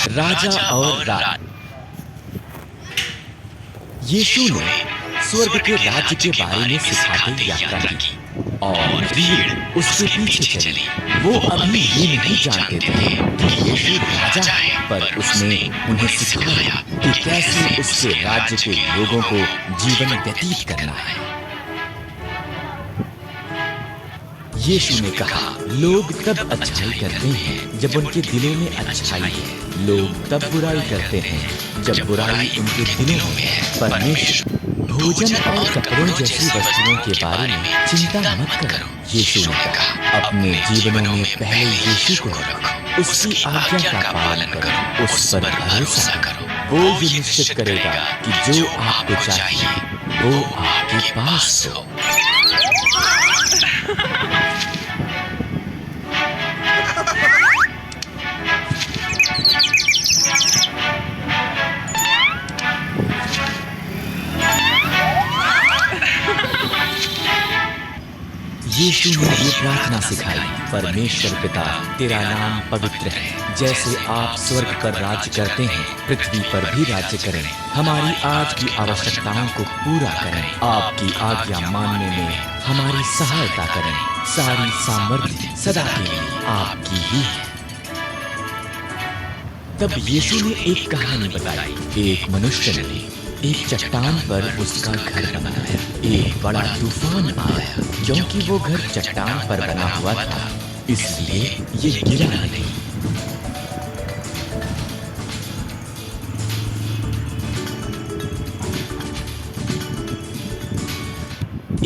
राजा और रानी। यीशु ने स्वर्ग के राज्य के बारे में सिखाते यात्रा की और भीड़ उसके पीछे चली। वो अभी ये नहीं जानते थे कि यीशु राजा है, पर उसने उन्हें सिखाया कि कैसे उसके राज्य के लोगों को जीवन व्यतीत करना है। यीशु ने कहा, लोग तब अच्छाई करते हैं जब उनके दिलों में अच्छाई है। लोग तब बुराई करते हैं जब बुराई उनके दिलों में है। परमेश्वर भोजन और कपड़ों जैसी वस्तुओं के बारे में चिंता मत करो। यीशु ने कहा, अपने जीवनों में पहले यीशु को रखो, उसकी आज्ञा का पालन करो, उस पर भरोसा करो। वो ये निश्चित करेगा कि जो आपको चाहिए वो आपके पास हो। यीशु ने ये प्रार्थना सिखाई, परमेश्वर पिता, तेरा नाम पवित्र है। जैसे आप स्वर्ग पर राज्य करते हैं, पृथ्वी पर भी राज्य करें। हमारी आज की आवश्यकताओं को पूरा करें। आपकी आज्ञा मानने में हमारी सहायता करें। सारी सामर्थ्य सदा के लिए आपकी ही है। तब यीशु ने एक कहानी बताई। एक मनुष्य ने एक चट्टान पर उसका घर बनाया। एक बड़ा तूफान आया। क्योंकि वो घर चट्टान पर बना हुआ था, इसलिए ये गिरा नहीं।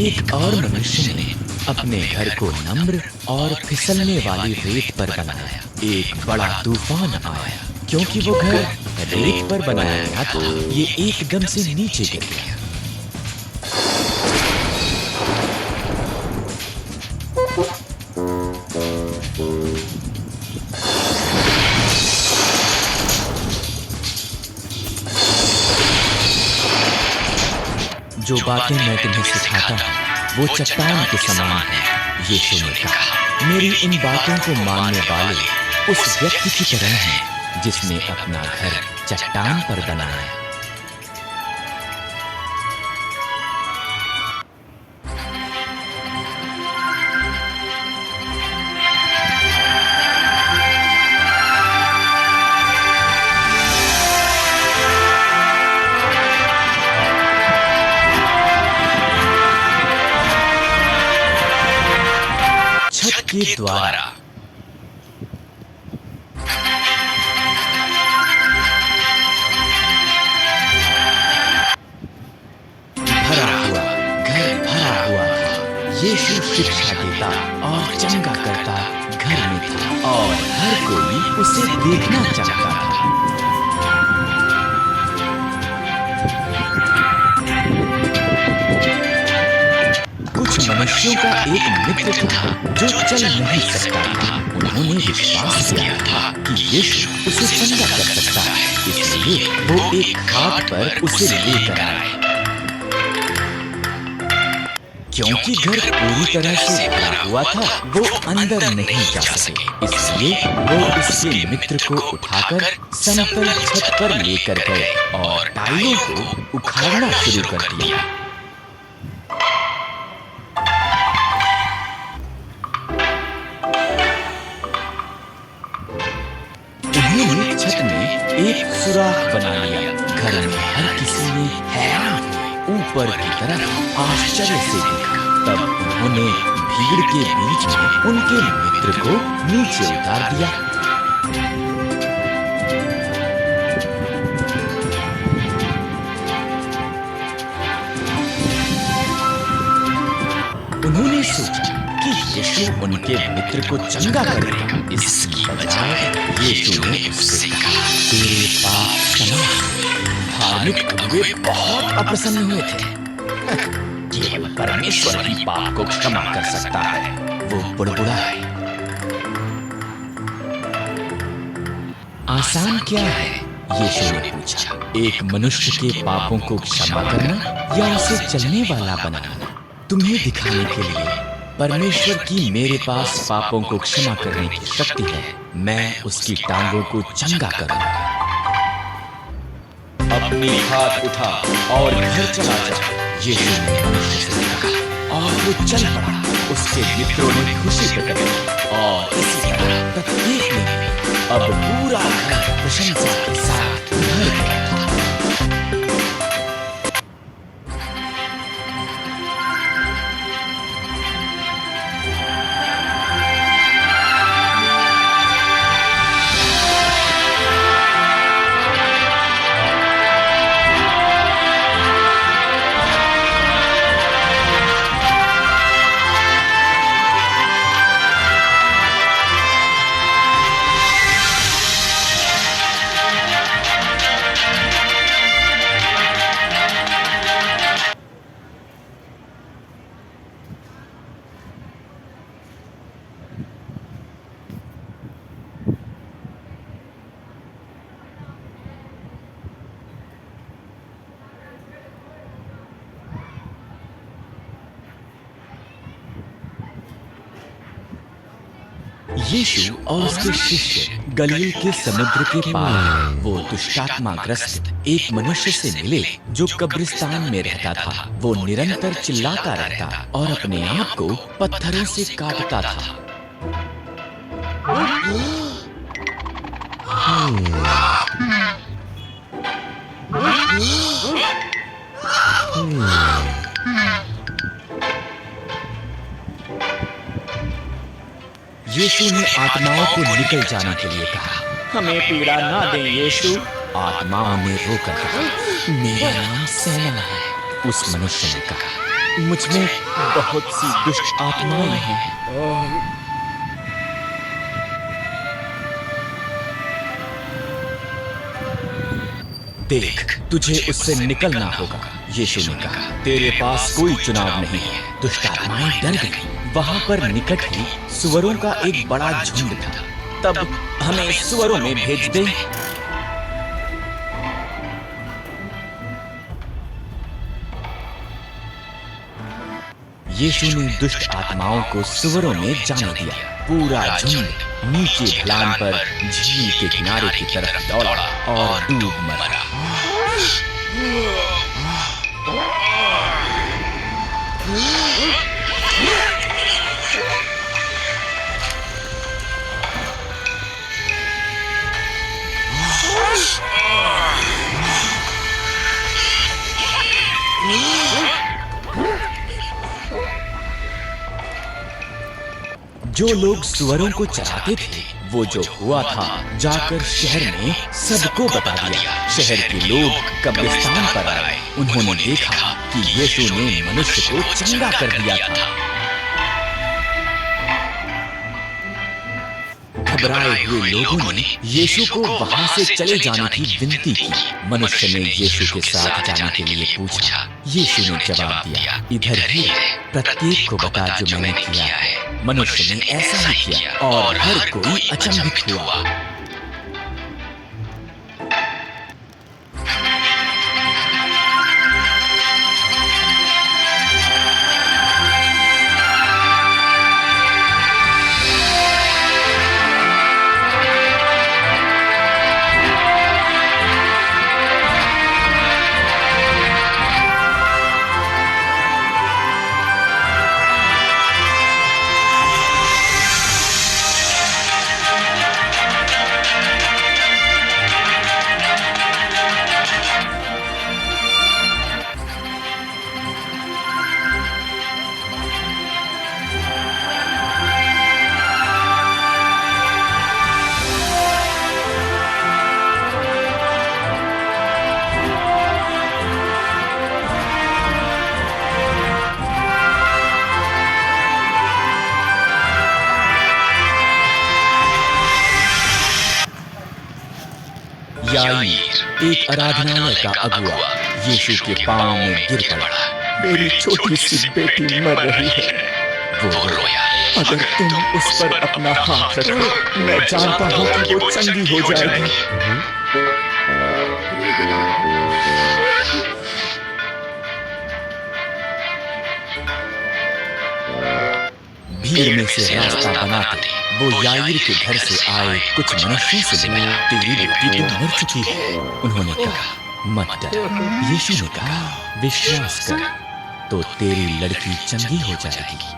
एक और मनुष्य ने अपने घर को नम्र और फिसलने वाली रेत पर बनाया। एक बड़ा तूफान आया। क्योंकि वो घर रेत पर बनाया गया था, ये एकदम से नीचे गिर गया। जो बातें मैं तुम्हें सिखाता हूँ वो चट्टान के समान है। यीशु ने कहा, मेरी इन बातों को मानने वाले उस व्यक्ति की तरह हैं जिसने अपना घर चट्टान पर बनाया। छत के द्वारा। यीशु शिक्षा देता और चंगा करता घर में था और हर कोई उसे देखना चाहता था। कुछ मनुष्यों का एक मित्र था जो चल नहीं सकता था। उन्होंने विश्वास किया था कि यीशु उसे चंगा कर सकता है, इसलिए वो एक घाट पर उसे लेकर आए। क्योंकि घर पूरी तरह से भरा हुआ था, वो अंदर नहीं जा सके, इसलिए वो उसके मित्र को उठाकर समतल छत पर लेकर गए और टाइलों को उखाड़ना शुरू कर दिया। उन्होंने छत में एक सुराख बना लिया। घर में हर किसी ने हैरान ऊपर की तरफ आश्चर्य से देखा। तब उन्होंने भीड़ के बीच में उनके मित्र को नीचे उतार दिया। उन्होंने सोचा कि यीशु उनके मित्र को चंगा करेगा। इसकी बजाय यीशु ने उससे कहा, तेरे पाप क्षमा। धार्मिक अगुवे बहुत अप्रसन्न हुए थे। केवल परमेश्वर ही पाप को क्षमा कर सकता है, वो बुड़बुड़ाए। आसान क्या है? यीशु ने पूछा, एक मनुष्य के पापों को क्षमा करना या उसे चलने वाला बनाना? तुम्हें दिखाने के लिए परमेश्वर की मेरे पास पापों को क्षमा करने की शक्ति है। मैं उसकी टांगों को चंगा करूंगा। अपनी हाथ उठा और घर चला जा, यीशु ने मनुष्य से कहा और वो चल पड़ा। उसके मित्रों ने खुशी प्रकट की और इसी तरह प्रत्येक ने अब पूरा घर प्रशंसा के साथ भर गया था। यीशु और उसके शिष्य गलील के समुद्र के पार वो दुष्टात्माग्रस्त एक मनुष्य से मिले जो कब्रिस्तान में रहता था। वो निरंतर चिल्लाता रहता और अपने आप को पत्थरों से काटता था। यीशु ने आत्माओं को निकल जाने के लिए कहा, हमें पीड़ा ना दें यीशु। आत्माओं ने रोकर कहा, मेरा नाम सेना है। उस मनुष्य ने कहा, मुझ में बहुत सी दुष्ट आत्माएं हैं। देख, तुझे उससे निकलना होगा। यीशु ने कहा, तेरे पास कोई चुनाव नहीं है। दुष्ट आत्माएं डर गईं। वहां पर निकट ही सुअरों का एक बड़ा झुंड था। तब हमें सुअरों में भेज दे। यीशु ने दुष्ट आत्माओं को सुअरों में जाने दिया। पूरा झुंड नीचे ढलान पर झील के किनारे की तरफ दौड़ा और डूब मरा। जो लोग सुअरों को चराते थे, वो जो हुआ था जाकर शहर में सबको बता दिया। शहर के लोग कब्रिस्तान पर आए। उन्होंने देखा कि यीशु ने मनुष्य को चंगा कर दिया था। घबराए हुए लोगों ने यीशु को वहां से चले जाने की विनती की। मनुष्य ने यीशु के साथ जाने के लिए पूछा। यीशु ने जवाब दिया, इधर ही प्रत्येक को बता जो मैंने किया है। मनुष्य ने ऐसा ही किया और हर कोई अचंभित हुआ। याईर, एक आराधनालय का अगुआ, यीशु के पांव में गिर पड़ा। मेरी छोटी सी बेटी मर रही है। वो रोया। अगर तुम उस पर अपना हाथ रखो, मैं जानता हूँ कि वो चंगी हो जाएगी। भीड़ में से रास्ता बनाते वो याईर के घर से आए कुछ मनुष्यों से मिला। तेरी बेटी तो मर चुकी है। उन्होंने कहा, मत डर, यीशु ने कहा, विश्वास कर तो तेरी लड़की चंगी हो जाएगी।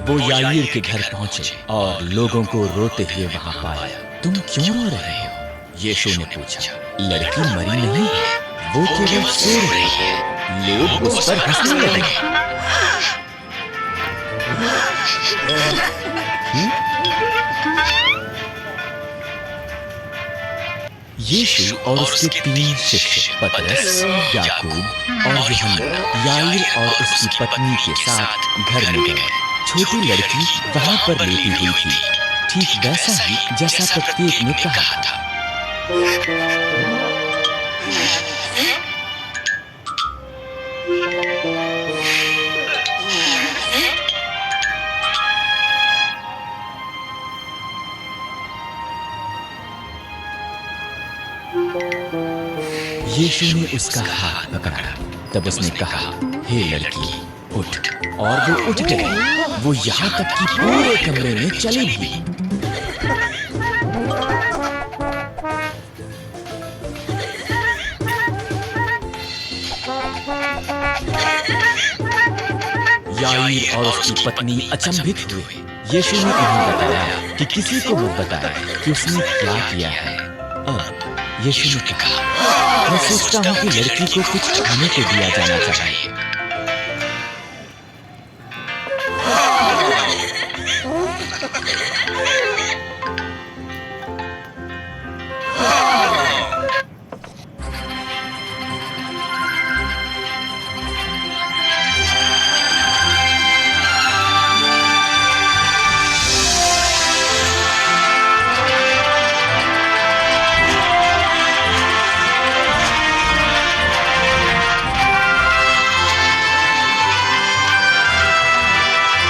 वो याईर के घर पहुंचे और लोगों को रोते हुए वहां पाया। तुम क्यों रो रहे हो? यीशु ने पूछा। लड़की मरी नहीं है, वो केवल सो रही है। लोग उस पर हंसने लगे। यीशु और उसके 3 शिष्य पतरस, याकूब और यूहन्ना याईर और उसकी पत्नी के साथ घर में गए। छोटी लड़की वहां पर लेटी हुई थी, ठीक वैसा ही जैसा प्रत्येक ने कहा था। यीशु ने उसका हाथ पकड़ा। तब उसने कहा, हे लड़की, उठ। और वो उठ गई। वो यहाँ तक कि पूरे कमरे में चली भी। याईर और उसकी पत्नी अचंभित हुए। यीशु ने उन्हें बताया कि किसी को मत बताएं कि उसने क्या किया है। अब यीशु ने कहा, मैं सोचता हूँ कि लड़की को कुछ खाने को दिया जाना चाहिए।